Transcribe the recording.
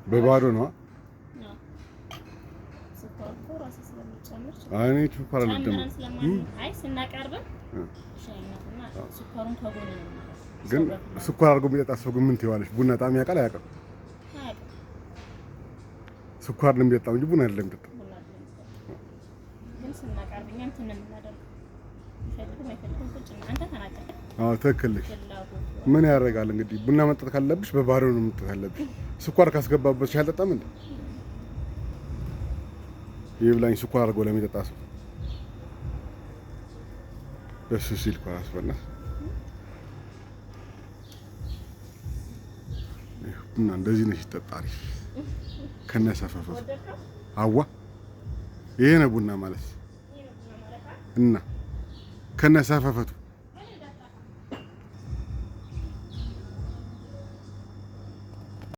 በባዶ ነው። እኔ ስኳር አልወድም። አይ ስናቀርብ ሻይ ነውና ስኳሩን ከጎን ነው። ግን ስኳር አድርጎ የሚጠጣ ሰው ግን ምን ትይዋለሽ? ቡና ጣም ያውቃል አያውቅም? ስኳር ነው የሚጠጣው እንጂ ቡና አይደለም የሚጠጣው። ግን ስናቀርብ እኛም ትንምናደርግ ይፈልግም አይፈልግም ቁጭ ነው። አንተ ተናገር። አዎ ትክክል ነሽ። ምን ያደርጋል እንግዲህ ቡና መጠጣት ካለብሽ በባዶ ነው መጠጣት ያለብሽ። ስኳር ካስገባበት ሻይ አልጠጣም እንዴ? ይብላኝ ስኳር አድርጎ ለሚጠጣ ሰው ደስ ሲል እኮ አስበላሽ እና እንደዚህ ነሽ ተጣሪ ከነሰፈፈ አዋ ይሄ ነው ቡና ማለት እና ከነሰፈፈቱ